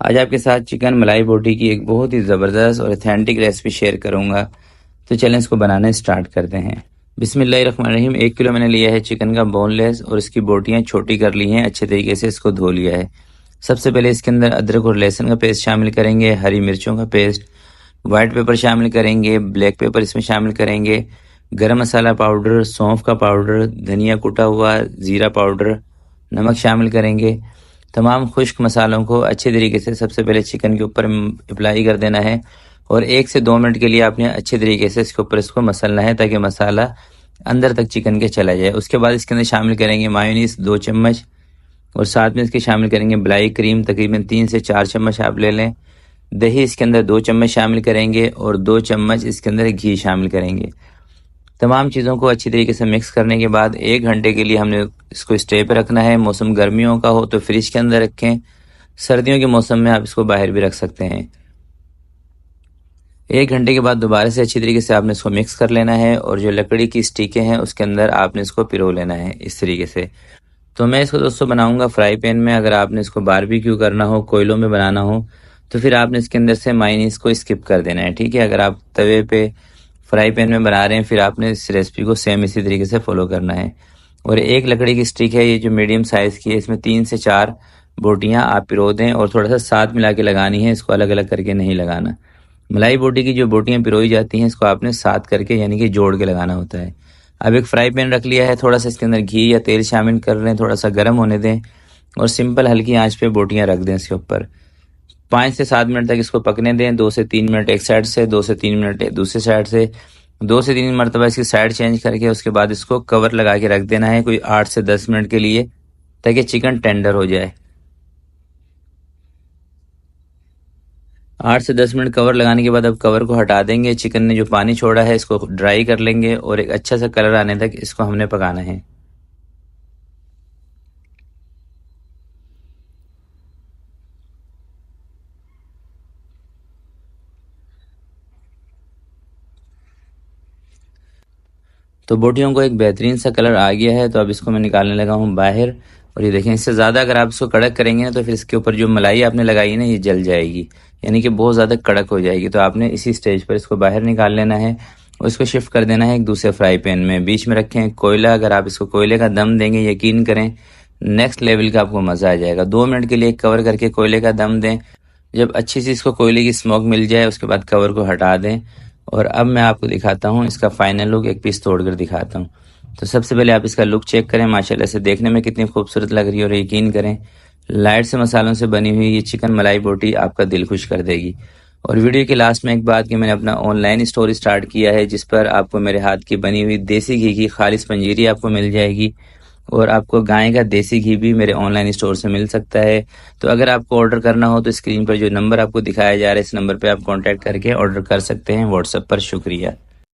आज आपके साथ चिकन मलाई बोटी की एक बहुत ही ज़बरदस्त और ऑथेंटिक रेसिपी शेयर करूंगा। तो चलें इसको बनाना स्टार्ट करते हैं। बिस्मिल्लाहिर्रहमानिर्रहीम। 1 किलो मैंने लिया है चिकन का बोनलेस और इसकी बोटियां छोटी कर ली हैं, अच्छे तरीके से इसको धो लिया है। सबसे पहले इसके अंदर अदरक और लहसुन का पेस्ट शामिल करेंगे, हरी मिर्चों का पेस्ट, वाइट पेपर शामिल करेंगे, ब्लैक पेपर इसमें शामिल करेंगे, गरम मसाला पाउडर, सौंफ का पाउडर, धनिया कुटा हुआ, ज़ीरा पाउडर, नमक शामिल करेंगे। तमाम खुश्क मसालों को अच्छे तरीके से सबसे पहले चिकन के ऊपर अप्लाई कर देना है और 1 से 2 मिनट के लिए आपने अच्छे तरीके से इसके ऊपर इसको मसलना है ताकि मसाला अंदर तक चिकन के चला जाए। उसके बाद इसके अंदर शामिल करेंगे मायोनीस 2 चम्मच और साथ में इसके शामिल करेंगे मलाई क्रीम, तकरीबन 3 से 4 चम्मच आप ले लें। दही इसके अंदर 2 चम्मच शामिल करेंगे और 2 चम्मच इसके अंदर घी शामिल करेंगे। तमाम चीज़ों को अच्छी तरीके से मिक्स करने के बाद 1 घंटे के लिए हमने इसको स्टे पे रखना है। मौसम गर्मियों का हो तो फ्रिज के अंदर रखें, सर्दियों के मौसम में आप इसको बाहर भी रख सकते हैं। 1 घंटे के बाद दोबारा से अच्छी तरीके से आपने इसको मिक्स कर लेना है और जो लकड़ी की स्टिकें हैं उसके अंदर आपने इसको पिरो लेना है इस तरीके से। तो मैं इसको दोस्तों बनाऊंगा फ्राई पैन में। अगर आपने इसको बारबेक्यू करना हो, कोयलों में बनाना हो, तो फिर आपने इसके अंदर से मायोनीज को स्किप कर देना है, ठीक है। अगर आप तवे पे फ्राई पैन में बना रहे हैं फिर आपने इस रेसिपी को सेम इसी तरीके से फॉलो करना है। और एक लकड़ी की स्टिक है, ये जो मीडियम साइज़ की है, इसमें 3 से 4 बोटियां आप पिरो दें और थोड़ा सा साथ मिला के लगानी है, इसको अलग अलग करके नहीं लगाना। मलाई बोटी की जो बोटियां पिरोई जाती हैं इसको आपने साथ करके यानी कि जोड़ के लगाना होता है। अब एक फ्राई पैन रख लिया है, थोड़ा सा इसके अंदर घी या तेल शामिल कर लें, थोड़ा सा गर्म होने दें और सिंपल हल्की आंच पे बोटियां रख दें इसके ऊपर। 5 से 7 मिनट तक इसको पकने दें। 2 से 3 मिनट एक साइड से, 2 से 3 मिनट दूसरी साइड से, 2 से 3 मरतबा इसकी साइड चेंज करके उसके बाद इसको कवर लगा के रख देना है कोई 8 से 10 मिनट के लिए ताकि चिकन टेंडर हो जाए। 8 से 10 मिनट कवर लगाने के बाद अब कवर को हटा देंगे। चिकन ने जो पानी छोड़ा है इसको ड्राई कर लेंगे और एक अच्छा सा कलर आने तक इसको हमने पकाना है। तो बोटियों को एक बेहतरीन सा कलर आ गया है, तो अब इसको मैं निकालने लगा हूँ बाहर। और ये देखें, इससे ज़्यादा अगर आप इसको कड़क करेंगे ना तो फिर इसके ऊपर जो मलाई आपने लगाई है ना ये जल जाएगी, यानी कि बहुत ज़्यादा कड़क हो जाएगी। तो आपने इसी स्टेज पर इसको बाहर निकाल लेना है और इसको शिफ्ट कर देना है एक दूसरे फ्राई पैन में। बीच में रखें कोयला, अगर आप इसको कोयले का दम देंगे यकीन करें नेक्स्ट लेवल का आपको मज़ा आ जाएगा। 2 मिनट के लिए कवर करके कोयले का दम दें। जब अच्छी सी इसको कोयले की स्मोक मिल जाए उसके बाद कवर को हटा दें। और अब मैं आपको दिखाता हूँ इसका फाइनल लुक, एक पीस तोड़कर दिखाता हूँ। तो सबसे पहले आप इसका लुक चेक करें, माशाल्लाह से देखने में कितनी खूबसूरत लग रही है। और यकीन करें लाइट से मसालों से बनी हुई ये चिकन मलाई बोटी आपका दिल खुश कर देगी। और वीडियो के लास्ट में एक बात कि मैंने अपना ऑनलाइन स्टोर स्टार्ट किया है जिस पर आपको मेरे हाथ की बनी हुई देसी घी की खालिस पंजीरी आपको मिल जाएगी और आपको गाय का देसी घी भी मेरे ऑनलाइन स्टोर से मिल सकता है। तो अगर आपको ऑर्डर करना हो तो स्क्रीन पर जो नंबर आपको दिखाया जा रहा है इस नंबर पर आप कॉन्टैक्ट करके ऑर्डर कर सकते हैं व्हाट्सएप पर। शुक्रिया।